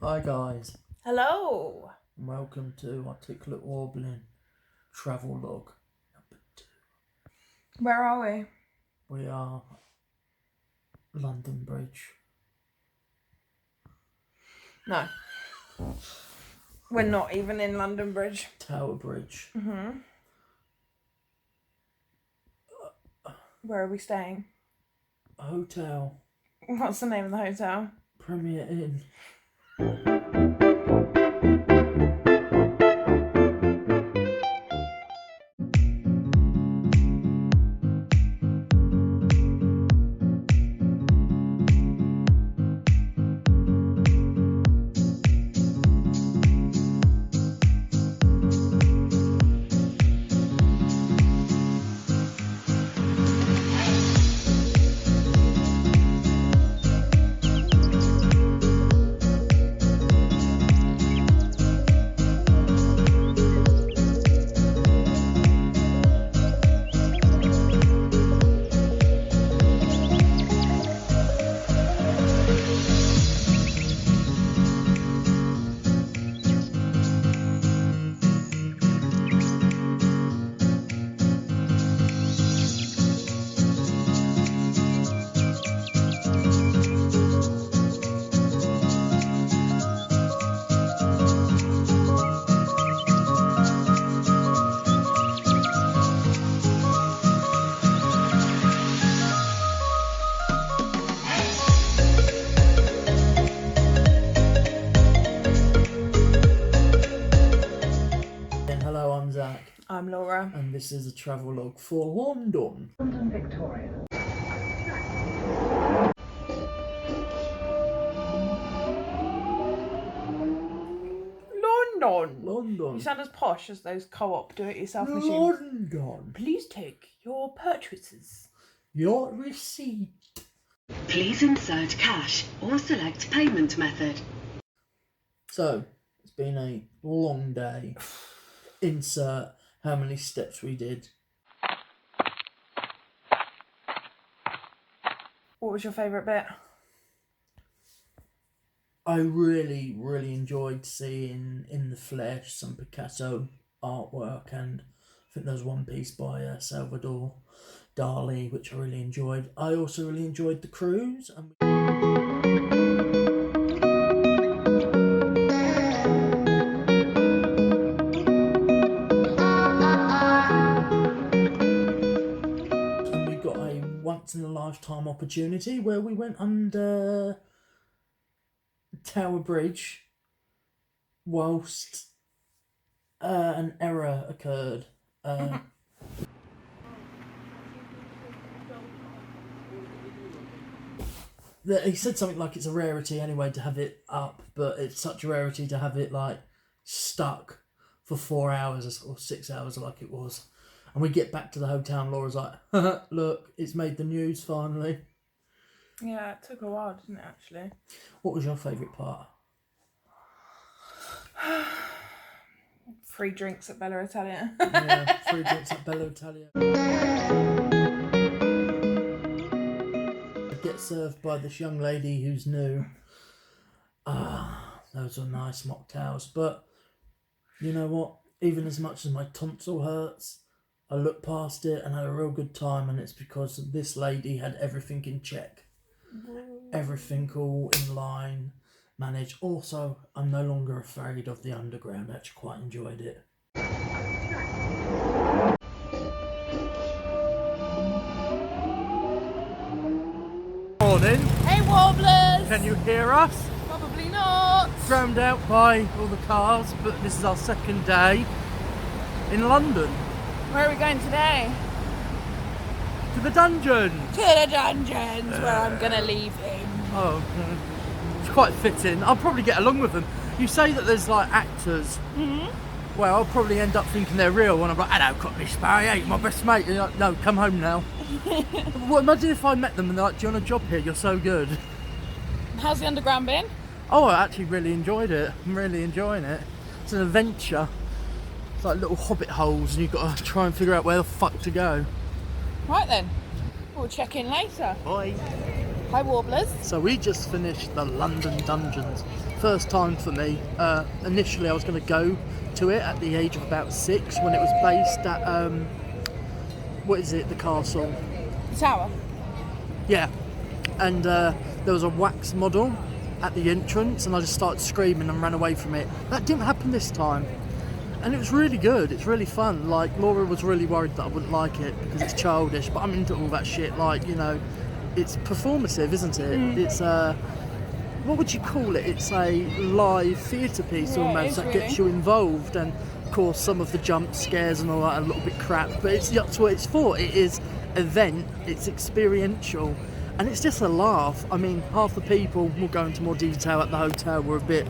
Hi guys, Hello. and welcome to Articulate Warbling Travelogue number 2. Where are we? We are London Bridge. No. We're not even in London Bridge. Tower Bridge. Where are we staying? Hotel. What's the name of the hotel? Premier Inn. Hello, I'm Zak. I'm Laura. And this is a travelogue for London. London, Victoria. London. London. You sound as posh as those co-op do-it-yourself machines. London. Please take your purchases. Your receipt. Please insert cash or select payment method. So, it's been a long day. Insert how many steps we did. What was your favourite bit? I really enjoyed seeing in the flesh some Picasso artwork, and I think there was one piece by Salvador Dali which I really enjoyed. I also really enjoyed the cruise. And we got a once in a lifetime opportunity where we went under Tower Bridge whilst an error occurred. He said something like it's a rarity anyway to have it up, but it's such a rarity to have it like stuck for 4 hours or 6 hours like it was. And we get back to the hotel and Laura's like, look, it's made the news finally. Yeah, it took a while, didn't it, actually? What was your favourite part? Free drinks at Bella Italia. Yeah, free drinks at Bella Italia. I get served by this young lady who's new. Those are nice mocktails. But you know what? Even as much as my tonsil hurts, I looked past it and had a real good time, and it's because this lady had everything in check. Everything all in line, managed. Also, I'm no longer afraid of the underground. I actually quite enjoyed it. Morning. Hey, Warblers! Can you hear us? Probably not. Drowned out by all the cars, but this is our second day in London. Where are we going today? To the dungeon. To the dungeons, where I'm going to leave him. Oh, it's quite fitting. I'll probably get along with them. You say that there's like actors. Well, I'll probably end up thinking they're real, and I'm like, hello, Cockney Sparrow, hey, my best mate. And you're like, no, come home now. Well, imagine if I met them and they're like, do you want a job here? You're so good. How's the underground been? Oh, I actually really enjoyed it. I'm really enjoying it. It's an adventure. It's like little hobbit holes, and you've got to try and figure out where the fuck to go. Right then, we'll check in later. Bye. Hi, Warblers. So we just finished the London Dungeons. First time for me. Initially I was going to go to it at the age of about 6 when it was based at, what is it, the castle? The tower. Yeah. And there was a wax model at the entrance and I just started screaming and ran away from it. That didn't happen this time. And it was really good, it's really fun. Like, Laura was really worried that I wouldn't like it because it's childish, but I'm into all that shit, like, you know, it's performative, isn't it? It's what would you call it? It's a live theatre piece almost that gets you involved, and of course some of the jump scares and all that are a little bit crap, but that's what it's for. It is event, it's experiential, and it's just a laugh. I mean, half the people, we'll go into more detail at the hotel, were a bit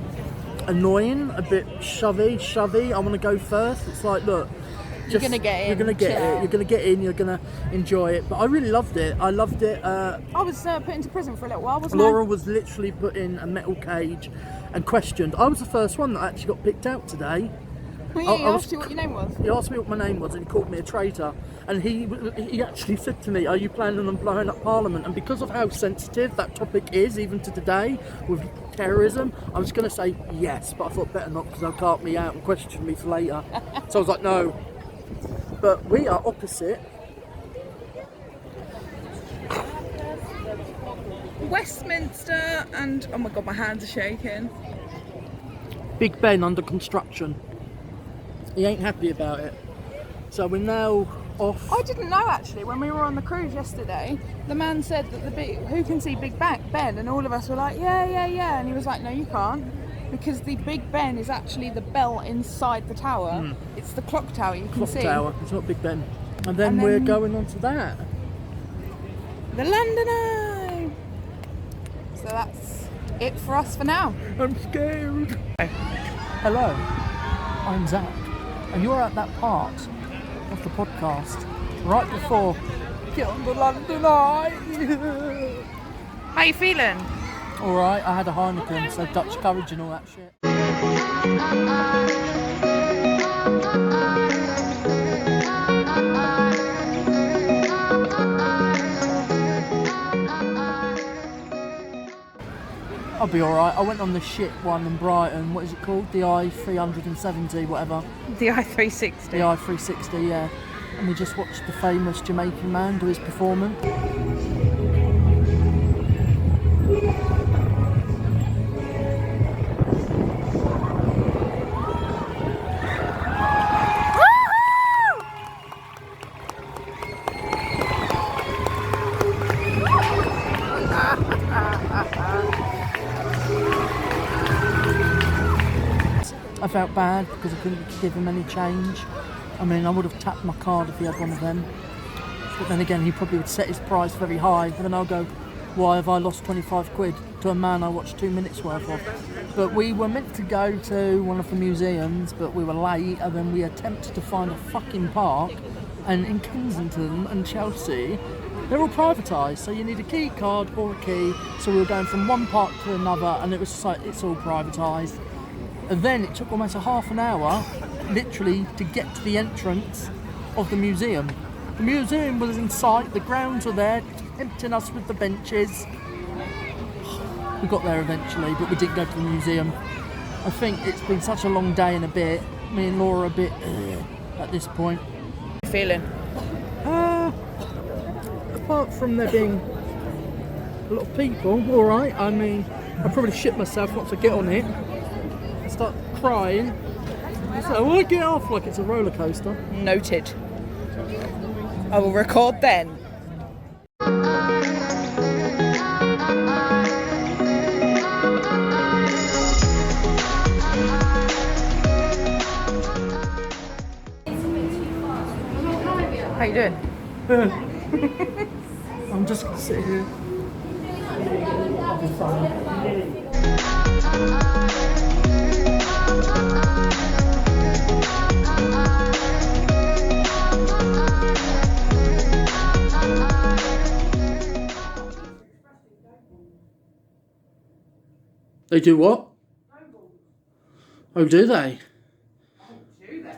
annoying, a bit shovey. I want to go first. It's like, look, You're gonna get in. You're gonna get it. You're gonna get in. You're gonna enjoy it. But I really loved it. I loved it. I was put into prison for a little while, wasn't Laura was literally put in a metal cage and questioned. I was the first one that actually got picked out today. Well, yeah, he asked you what your name was. He asked me what my name was and he called me a traitor. And he actually said to me, "Are you planning on blowing up Parliament?" And because of how sensitive that topic is, even to today, with terrorism, I was going to say yes, but I thought better not because they'll cart me out and question me for later. So I was like, no. But we are opposite Westminster, and oh my god, my hands are shaking. Big Ben under construction. He ain't happy about it. So we're now off. I didn't know actually. When we were on the cruise yesterday, the man said that who can see Big Ben, and all of us were like, yeah, and he was like, no, you can't, because the Big Ben is actually the bell inside the tower. It's the clock tower you can see. Clock tower. It's not Big Ben. And then we're going on to that. The London Eye. So that's it for us for now. I'm scared. Hello, I'm Zak, and you're at that part of the podcast right before Get on the London Eye. How you feeling? All right, I had a Heineken, so Dutch courage and all that shit. I'll be alright. I went on the shit one in Brighton. What is it called? The I-370, whatever. The I-360. The I-360, yeah. And we just watched the famous Jamaican man do his performance. I felt bad because I couldn't give him any change. I mean, I would have tapped my card if he had one of them. But then again, he probably would set his price very high. And then I'll go, why have I lost 25 quid to a man I watched 2 minutes worth of? But we were meant to go to one of the museums, but we were late, and then we attempted to find a fucking park. And in Kensington and Chelsea, they're all privatised, so you need a key card or a key. So we were going from one park to another, and it was just like, it's all privatised. And then it took almost a half an hour, literally, to get to the entrance of the museum. The museum was in sight, the grounds were there, tempting us with the benches. We got there eventually, but we didn't go to the museum. I think it's been such a long day and a bit. Me and Laura are a bit at this point. How you feeling? Apart from there being a lot of people, alright. I mean, I probably shit myself once I get on it. Start crying. So I want to get off like it's a roller coaster. Noted. I will record then. How you doing? I'm just gonna sit here. I'll be fine. They do what? Oh, do they?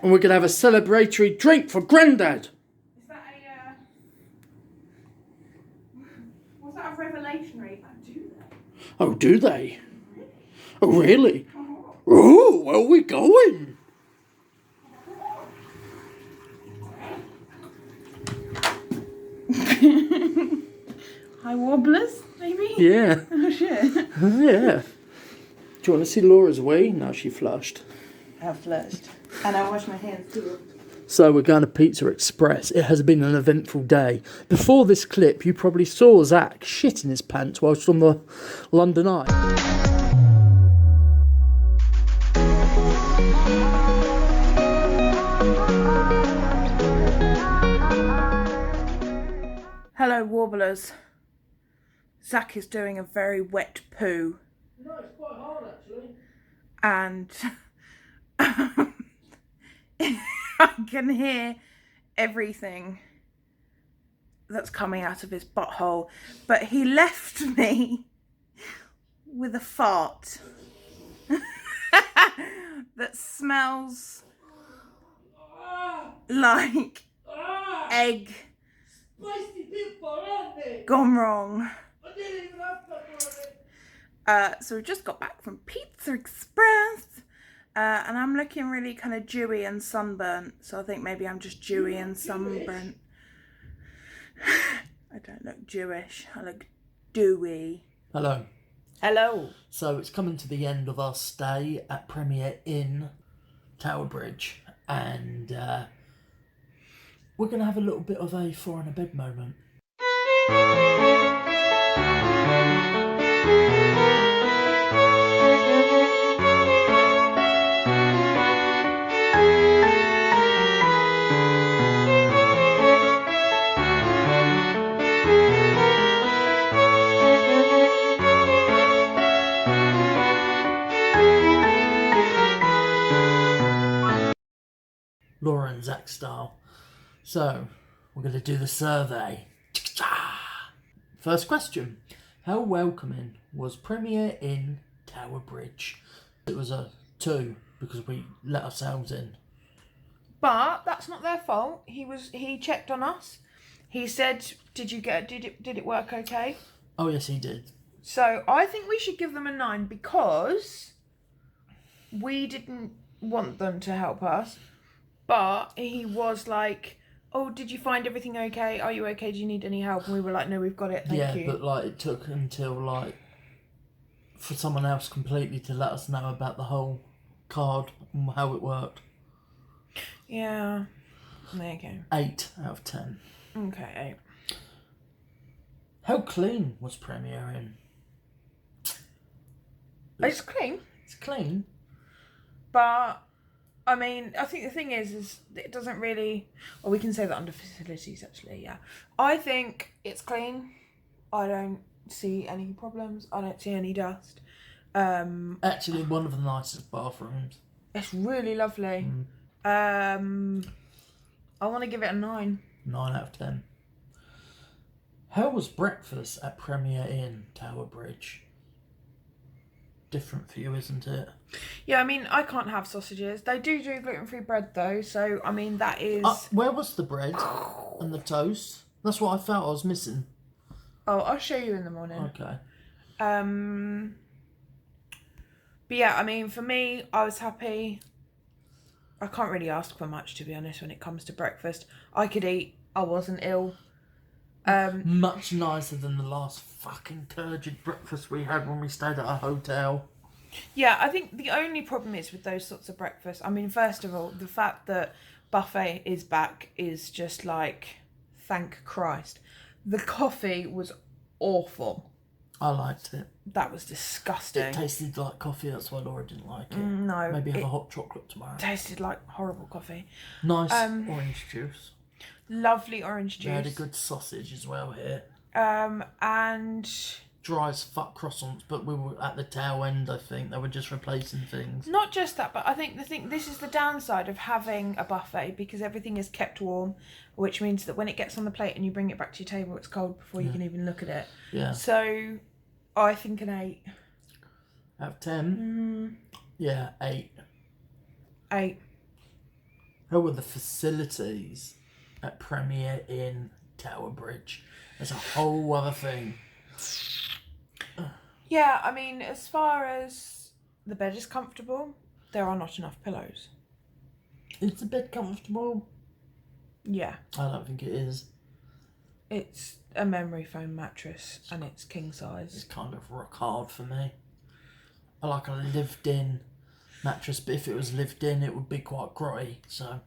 And we're going to have a celebratory drink for Grandad. Is that a... was that a revelationary Oh, do they? Oh, really? Oh, where are we going? High wobblers, maybe? Yeah. Oh, shit. Yeah. Do you want to see Laura's wee? No, she flushed. I flushed. And I washed my hands too. So we're going to Pizza Express. It has been an eventful day. Before this clip, you probably saw Zach shit in his pants whilst on the London Eye. Hello, warblers. Zach is doing a very wet poo. No, it's quite hard actually. And I can hear everything that's coming out of his butthole. But he left me with a fart that smells like egg gone wrong. So we just got back from Pizza Express, and I'm looking really kind of dewy and sunburnt. So I think maybe I'm just dewy and sunburnt. I don't look Jewish. I look dewy. Hello. Hello. So it's coming to the end of our stay at Premier Inn, Tower Bridge, and we're going to have a little bit of a four in a bed moment. Laura and Zach style. So, we're going to do the survey. First question. How welcoming was Premier Inn Tower Bridge? It was a 2 because we let ourselves in. But that's not their fault. He checked on us. He said, did it work okay? Oh yes, he did. So I think we should give them a 9 because we didn't want them to help us. But he was like, oh, did you find everything okay? Are you okay? Do you need any help? And we were like, no, we've got it. Thank you. Yeah, but like it took until like for someone else completely to let us know about the whole card and how it worked. Yeah. There you go. 8 out of 10. Okay, 8. How clean was Premier Inn? It's clean. It's clean. But I mean, I think the thing is it doesn't really... Well, we can say that under facilities, actually, yeah. I think it's clean. I don't see any problems. I don't see any dust. Actually, one of the nicest bathrooms. It's really lovely. I want to give it a 9. 9 out of 10. How was breakfast at Premier Inn, Tower Bridge? Different for you, isn't it? Yeah, I mean, I can't have sausages. They do gluten-free bread, though, so, I mean, that is... Where was the bread and the toast? That's what I felt I was missing. Oh, I'll show you in the morning. Okay. But yeah, I mean, for me, I was happy. I can't really ask for much, to be honest, when it comes to breakfast. I could eat. I wasn't ill. Much nicer than the last fucking turgid breakfast we had when we stayed at a hotel. Yeah, I think the only problem is with those sorts of breakfasts. I mean, first of all, the fact that buffet is back is just like, thank Christ. The coffee was awful. I liked it. That was disgusting. It tasted like coffee, that's why Laura didn't like it. No. Maybe have a hot chocolate tomorrow. Tasted like horrible coffee. Nice orange juice. Lovely orange juice. We had a good sausage as well here. And... Dry as fuck croissants, but we were at the tail end, I think. They were just replacing things. Not just that, but I think this is the downside of having a buffet because everything is kept warm, which means that when it gets on the plate and you bring it back to your table, it's cold before you can even look at it. Yeah. So, I think an 8. Out of 10? Yeah, 8. 8. How were the facilities at Premier Inn Tower Bridge? There's a whole other thing. Yeah, I mean, as far as the bed is comfortable, there are not enough pillows. Is the bed comfortable? Yeah. I don't think it is. It's a memory foam mattress and it's king It's size. kind of rock hard for me. I like a lived-in mattress, but if it was lived in, it would be quite grotty. So.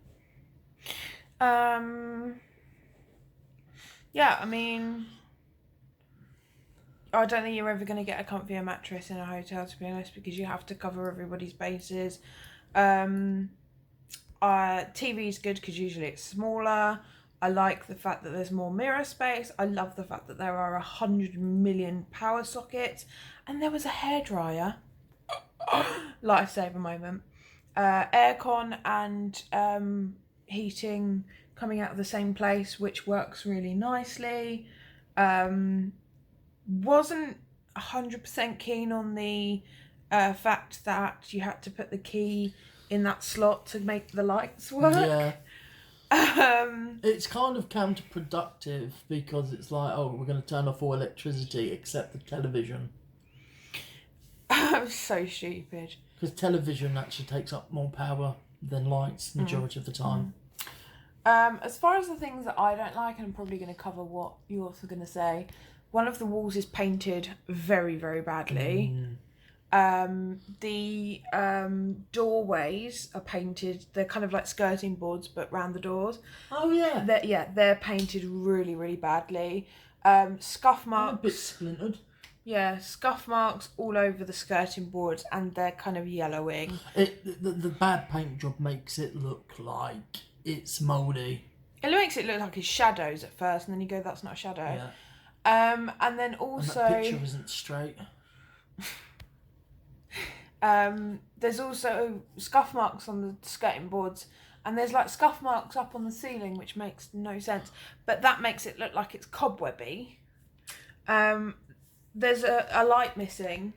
Yeah, I mean, I don't think you're ever going to get a comfier mattress in a hotel, to be honest, because you have to cover everybody's bases. TV is good because usually it's smaller. I like the fact that there's more mirror space. I love the fact that there are 100 million power sockets, and there was a hairdryer. Lifesaver moment. Aircon and heating coming out of the same place, which works really nicely. Wasn't 100% keen on the fact that you had to put the key in that slot to make the lights work. Yeah. It's kind of counterproductive because it's like, oh, we're going to turn off all electricity except the television. So stupid. Because television actually takes up more power than lights majority of the time. As far as the things that I don't like, and I'm probably going to cover what you're also going to say, one of the walls is painted very, very badly. The doorways are painted, they're kind of like skirting boards but round the doors. Oh yeah. They're painted really, really badly. Scuff marks. A bit splintered. Yeah, scuff marks all over the skirting boards and they're kind of yellowing. The bad paint job makes it look like it's mouldy. It makes it look like it's shadows at first and then you go, that's not a shadow. Yeah. And then also... And that picture isn't straight. There's also scuff marks on the skirting boards and there's like scuff marks up on the ceiling which makes no sense, but that makes it look like it's cobwebby. There's a light missing.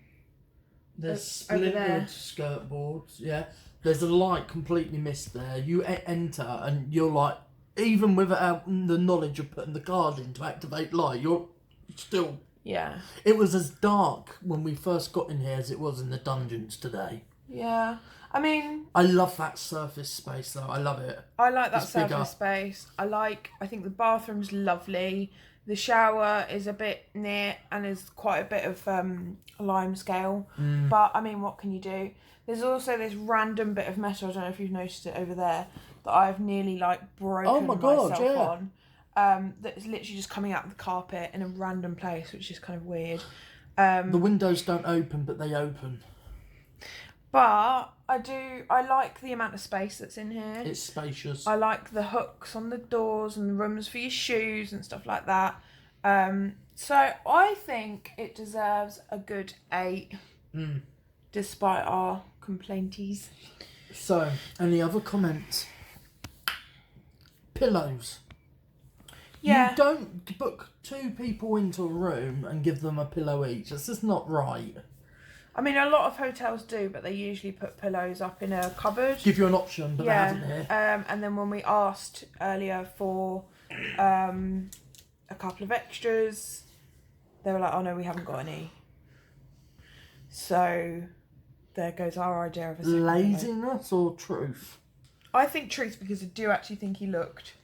There's over there. splintered skirt boards, yeah. There's a light completely missed there. You enter and you're like, even without the knowledge of putting the card in to activate light, you're still... Yeah. It was as dark when we first got in here as it was in the dungeons today. Yeah. I mean... I love that surface space though, I love it. I like that It's surface bigger. space. I think the bathroom's lovely. The shower is a bit near and is quite a bit of lime scale. But, I mean, what can you do? There's also this random bit of metal, I don't know if you've noticed it over there, that I've nearly, like, broken myself on. That's literally just coming out of the carpet in a random place, which is kind of weird. The windows don't open, but they open. But I like the amount of space that's in here. It's spacious. I like the hooks on the doors and the rooms for your shoes and stuff like that. So I think it deserves a good 8, despite our complainties. So, any other comments? Pillows. Yeah. You don't book 2 people into a room and give them a pillow each. That's just not right. I mean, a lot of hotels do, but they usually put pillows up in a cupboard. Give you an option, but they haven't here. And then when we asked earlier for a couple of extras, they were like, oh no, we haven't got any. So there goes our idea of a second pillow. Laziness or truth? I think truth, because I do actually think he looked.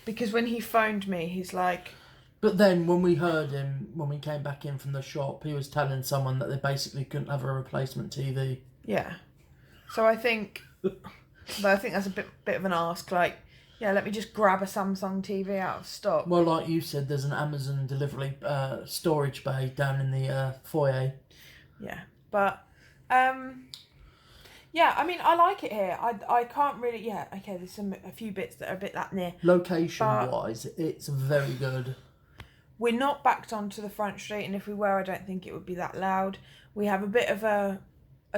Because when he phoned me, he's like... But then when we heard him, when we came back in from the shop, he was telling someone that they basically couldn't have a replacement TV. Yeah. So I think... but I think that's a bit of an ask. Like, yeah, let me just grab a Samsung TV out of stock. Well, like you said, there's an Amazon delivery storage bay down in the foyer. Yeah. But... yeah, I mean, I like it here. I can't really... Yeah, okay, there's a few bits that are a bit that near. Location-wise, it's very good. We're not backed onto the front street, and if we were, I don't think it would be that loud. We have a bit of a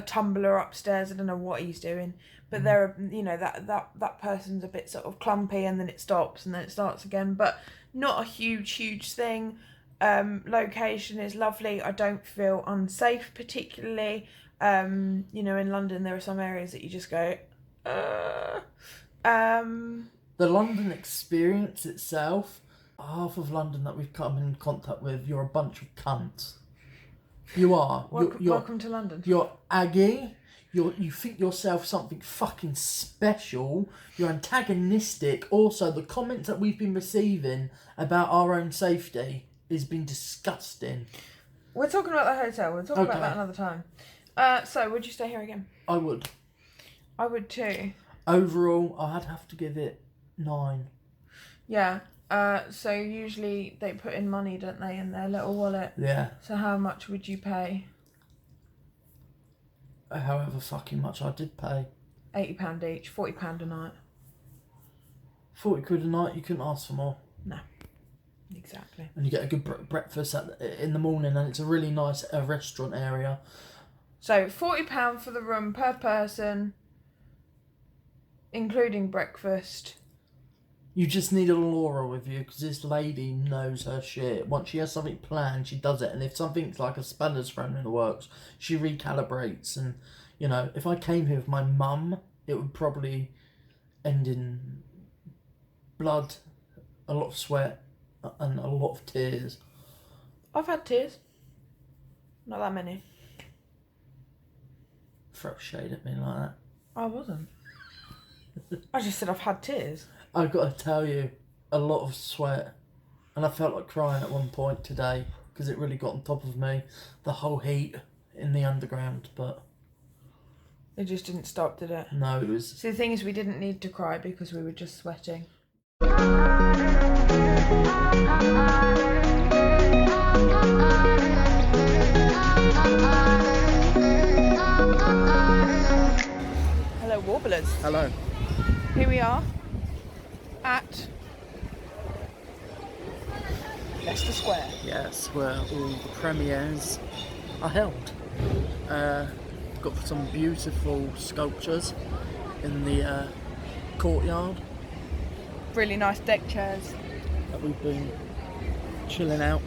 tumbler upstairs. I don't know what he's doing, but there are, you know, that person's a bit sort of clumpy, and then it stops, and then it starts again. But not a huge thing. Location is lovely. I don't feel unsafe particularly. You know, in London there are some areas that you just go. The London experience itself. Half of London that we've come in contact with, you're a bunch of cunts. You are. Welcome to London. You're aggy. You think yourself something fucking special. You're antagonistic. Also, the comments that we've been receiving about our own safety has been disgusting. We're talking about the hotel. We'll talk about that another time. So, would you stay here again? I would. I would too. Overall, I'd have to give it 9. Yeah. So usually they put in money, don't they, in their little wallet? Yeah. So how much would you pay? However fucking much I did pay. £80 each, £40 a night. 40 quid a night, you couldn't ask for more. No. Exactly. And you get a good breakfast in the morning, and it's a really nice restaurant area. So £40 for the room per person, including breakfast. You just need a Laura with you, because this lady knows her shit. Once she has something planned, she does it. And if something's like a spanner's thrown in the works, she recalibrates. And, you know, if I came here with my mum, it would probably end in blood, a lot of sweat, and a lot of tears. I've had tears. Not that many. Throw shade at me like that. I wasn't. I just said I've had tears. I've got to tell you, a lot of sweat. And I felt like crying at one point today, because it really got on top of me. The whole heat in the underground, but... It just didn't stop, did it? No, it was... So the thing is, we didn't need to cry because we were just sweating. Hello, Warblers. Hello. Here we are at Leicester Square. Yes, where all the premieres are held. Got some beautiful sculptures in the courtyard Really nice deck chairs. that we've been chilling out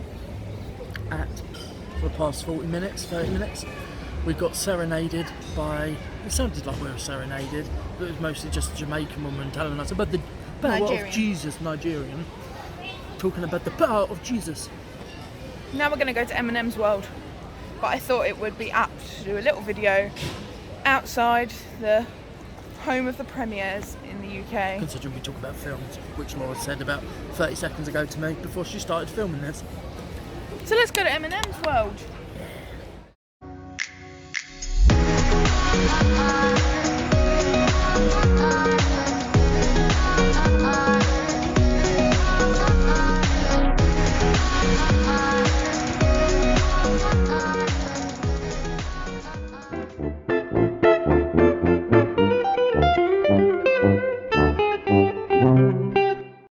at for the past 30 minutes. We got serenaded by, it sounded like we were serenaded, but it was mostly just a Jamaican woman telling us about the power of Jesus, Nigerian, talking about the power of Jesus. Now we're going to go to Eminem's World, but I thought it would be apt to do a little video outside the home of the premieres in the UK. Considering we talk about films, which Laura said about 30 seconds ago to me before she started filming this. So let's go to Eminem's World.